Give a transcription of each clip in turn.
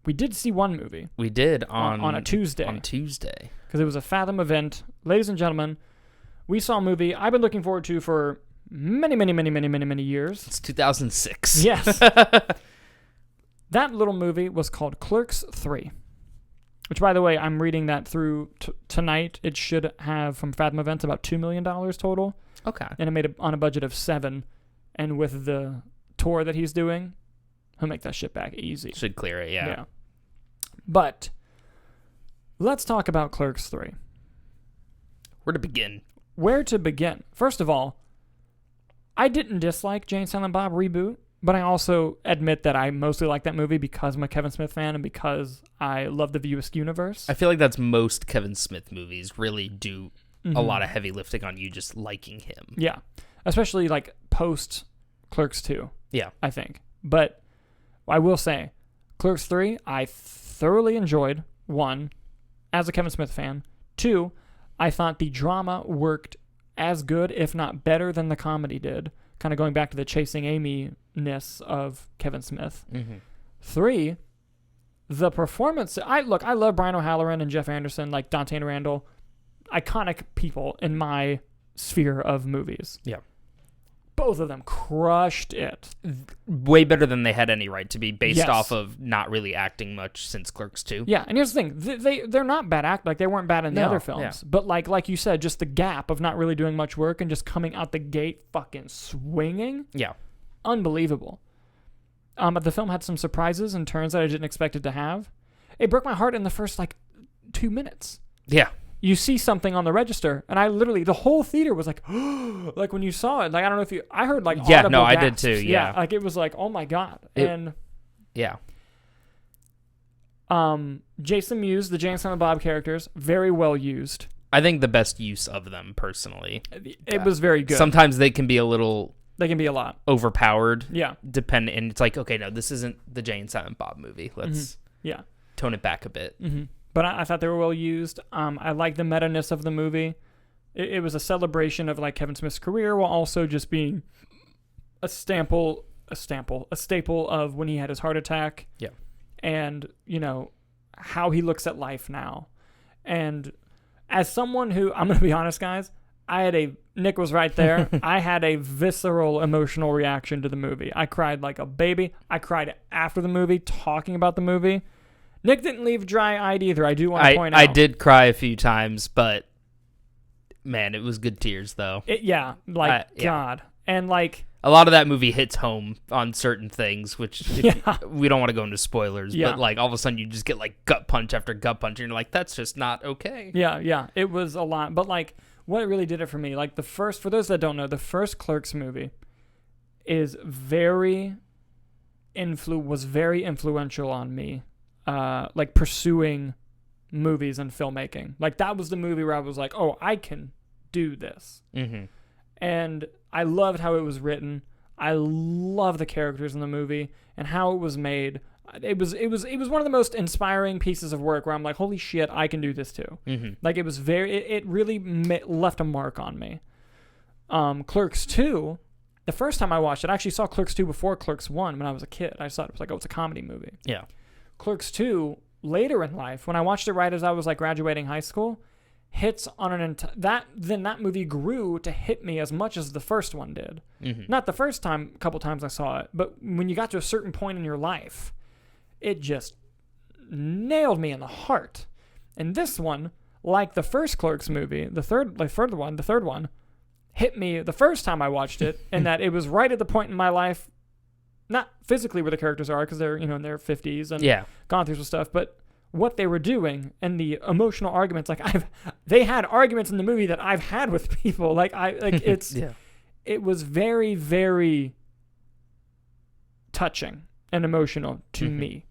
we did see one movie. We did on a Tuesday. On Tuesday. Because it was a Fathom event. Ladies and gentlemen, we saw a movie I've been looking forward to for many years. It's 2006. Yes. That little movie was called Clerks III. Which, by the way, I'm reading that through tonight. It should have, from Fathom Events, about $2 million total. Okay. And it made it on a budget of $7 million. And with the tour that he's doing, he'll make that shit back easy. Should clear it, yeah. But let's talk about Clerks 3. Where to begin? First of all, I didn't dislike Jay and Silent Bob Reboot, but I also admit that I mostly like that movie because I'm a Kevin Smith fan and because I love the View Askew universe. I feel like that's most Kevin Smith movies really do a lot of heavy lifting on you just liking him. Yeah. Especially like post Clerks 2. Yeah. I think. But I will say, Clerks 3, I thoroughly enjoyed. 1, as a Kevin Smith fan. 2, I thought the drama worked as good, if not better, than the comedy did. Kind of going back to the Chasing Amy-ness of Kevin Smith. 3, the performance. I love Brian O'Halloran and Jeff Anderson, like Dante and Randall. Iconic people in my sphere of movies. Yeah. Both of them crushed it. Way better than they had any right to be, based off of not really acting much since Clerks 2. Yeah, and here's the thing. They're not bad actors. Like, they weren't bad in the other films. Yeah. But like you said, just the gap of not really doing much work and just coming out the gate fucking swinging. Yeah. Unbelievable. But the film had some surprises and turns that I didn't expect it to have. It broke my heart in the first, 2 minutes. Yeah. You see something on the register, and I literally, the whole theater was like, like when you saw it, like, I don't know if you, I heard audible gasps. I did too, yeah. Like it was like, oh my God. Yeah. Jason Mewes, the Jay and Silent Bob characters, very well used. I think the best use of them, personally. It was very good. Sometimes they can be a little... They can be a lot. Overpowered. Yeah. And it's like, okay, no, this isn't the Jay and Silent Bob movie. Let's tone it back a bit. Mm-hmm. But I thought they were well used. I like the meta-ness of the movie. It was a celebration of Kevin Smith's career while also just being a staple of when he had his heart attack. Yeah. And, how he looks at life now. And as someone who, I'm going to be honest, guys, Nick was right there. I had a visceral emotional reaction to the movie. I cried like a baby. I cried after the movie, talking about the movie. Nick didn't leave dry-eyed either, I do want to point out. I did cry a few times, but, man, it was good tears, though. God. And, a lot of that movie hits home on certain things, which we don't want to go into spoilers, but, all of a sudden you just get, gut punch after gut punch, and you're like, that's just not okay. Yeah. It was a lot. But, what really did it for me, for those that don't know, the first Clerks movie is very influential on me. Pursuing movies and filmmaking. That was the movie where I was like, oh, I can do this. Mm-hmm. And I loved how it was written. I love the characters in the movie and how it was made. It was one of the most inspiring pieces of work where I'm like, holy shit, I can do this too. Mm-hmm. It was it really left a mark on me. Clerks 2, the first time I watched it, I actually saw Clerks 2 before Clerks 1 when I was a kid. I just thought it was like, oh, it's a comedy movie. Yeah. Clerks 2, later in life, when I watched it right as I was graduating high school, hits on that movie grew to hit me as much as the first one did. Mm-hmm. Not the first couple times I saw it, but when you got to a certain point in your life, it just nailed me in the heart. And this one, like the first Clerks movie, the third one, hit me the first time I watched it, and that it was right at the point in my life. Not physically where the characters are, because they're in their 50s and gone through some stuff, but what they were doing and the emotional arguments. They had arguments in the movie that I've had with people. It was very, very touching and emotional to me.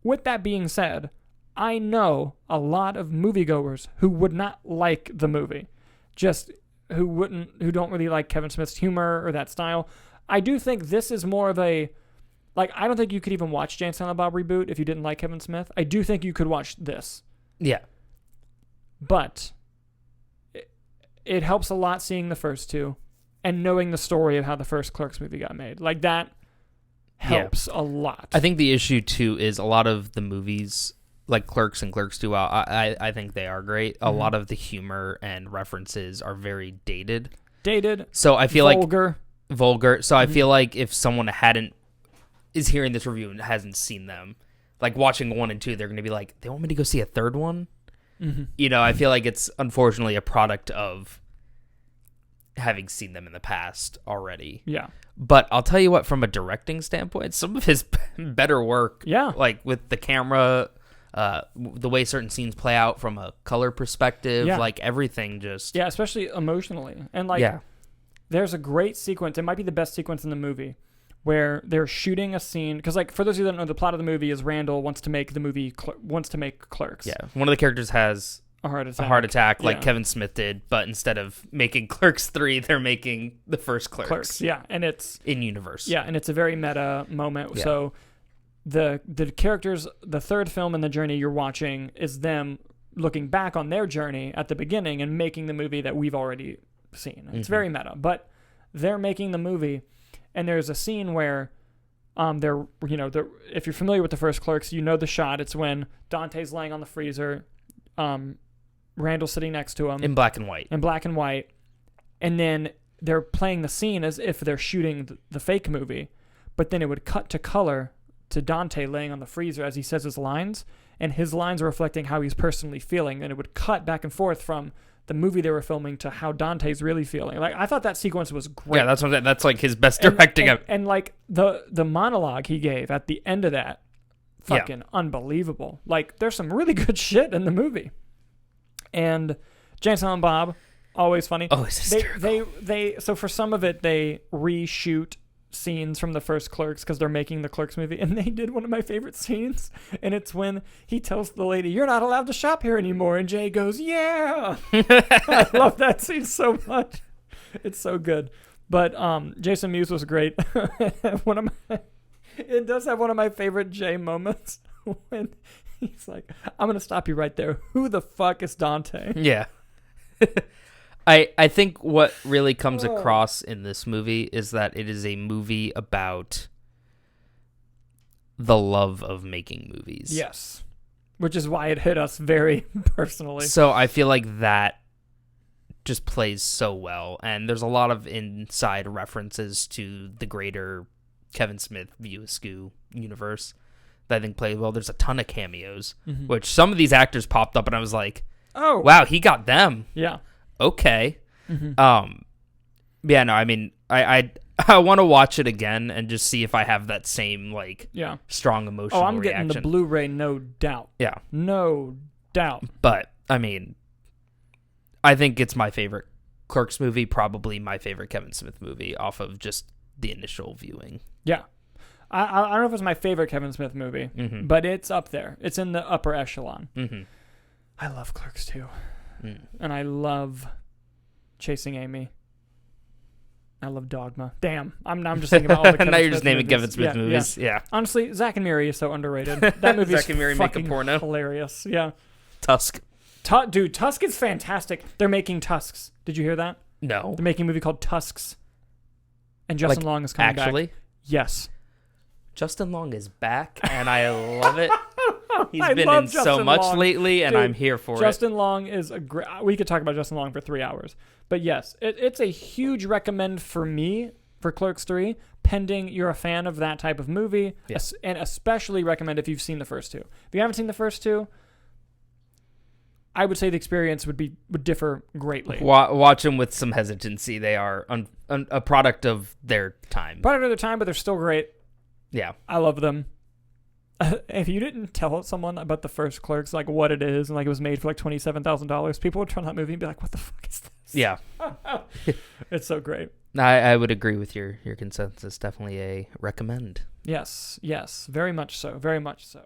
With that being said, I know a lot of moviegoers who would not like the movie, just who don't really like Kevin Smith's humor or that style. I do think this is more of a, I don't think you could even watch Jay and Silent Bob Reboot if you didn't like Kevin Smith. I do think you could watch this. Yeah. But it helps a lot seeing the first two and knowing the story of how the first Clerks movie got made. helps a lot. I think the issue too is a lot of the movies like Clerks and Clerks 2, I think they are great. A lot of the humor and references are very dated. So I feel vulgar. So I feel like if someone is hearing this review and hasn't seen them, like watching 1 and 2, they're going to be like, they want me to go see a third one? I feel like it's unfortunately a product of having seen them in the past already. Yeah. But I'll tell you what, from a directing standpoint, some of his better work, like with the camera, the way certain scenes play out from a color perspective, like everything just... Yeah, especially emotionally. And like, there's a great sequence, it might be the best sequence in the movie, where they're shooting a scene, because like for those of you that don't know, the plot of the movie is Randall wants to make Clerks. Yeah, one of the characters has a heart attack like Kevin Smith did, but instead of making Clerks 3, they're making the first Clerks. Yeah, and it's in universe. Yeah, and it's a very meta moment. Yeah. So the characters, the third film in the journey you're watching is them looking back on their journey at the beginning and making the movie that we've already seen. It's very meta, but they're making the movie, and there's a scene where they're if you're familiar with the first Clerks, you know the shot. It's when Dante's laying on the freezer, Randall's sitting next to him in black and white, and then they're playing the scene as if they're shooting the fake movie, but then it would cut to color to Dante laying on the freezer as he says his lines, and his lines are reflecting how he's personally feeling, and it would cut back and forth from the movie they were filming to how Dante's really feeling. Like, I thought that sequence was great. Yeah, that's like his best directing. And like the monologue he gave at the end of that, fucking unbelievable. Like, there's some really good shit in the movie. And Jay and Silent Bob, always funny. Always hysterical. They so for some of it they reshoot scenes from the first Clerks because they're making the Clerks movie, and they did one of my favorite scenes, and it's when he tells the lady, "You're not allowed to shop here anymore," and Jay goes, "Yeah." I love that scene so much. It's so good. But Jason Mewes was great. It does have one of my favorite Jay moments when he's like, "I'm gonna stop you right there. Who the fuck is Dante?" Yeah. I think what really comes across in this movie is that it is a movie about the love of making movies. Yes. Which is why it hit us very personally. So I feel like that just plays so well. And there's a lot of inside references to the greater Kevin Smith View Askew universe that I think plays well. There's a ton of cameos, which some of these actors popped up and I was like, oh, wow, he got them. Yeah. Okay. Yeah, no, I mean, I want to watch it again and just see if I have that same strong emotional reaction. Getting the Blu-ray, no doubt. Yeah. No doubt. But I mean, I think it's my favorite Clerks movie, probably my favorite Kevin Smith movie off of just the initial viewing. Yeah. I don't know if it's my favorite Kevin Smith movie, but it's up there. It's in the upper echelon. I love Clerks 2. And I love Chasing Amy. I love Dogma. Damn. I'm just thinking about all the Kevin now you're Smith just naming movies. Kevin Smith movies. Yeah. Honestly, Zack and Miri is so underrated. That movie is fucking hilarious. Yeah. Tusk. Dude, Tusk is fantastic. They're making Tusks. Did you hear that? No. They're making a movie called Tusks. And Justin Long is coming back. Actually? Yes. Justin Long is back, and I love it. He's been in so much lately, and I'm here for it. Justin Long is a great... We could talk about Justin Long for 3 hours. But yes, it's a huge recommend for me for Clerks 3, pending you're a fan of that type of movie, and especially recommend if you've seen the first two. If you haven't seen the first two, I would say the experience would differ greatly. Watch them with some hesitancy. They are a product of their time. Product of their time, but they're still great. Yeah. I love them. If you didn't tell someone about the first Clerks, like what it is, and like it was made for like $27,000, people would turn on that movie and be like, "What the fuck is this?" Yeah. It's so great. I would agree with your consensus. Definitely a recommend. Yes, very much so. Very much so.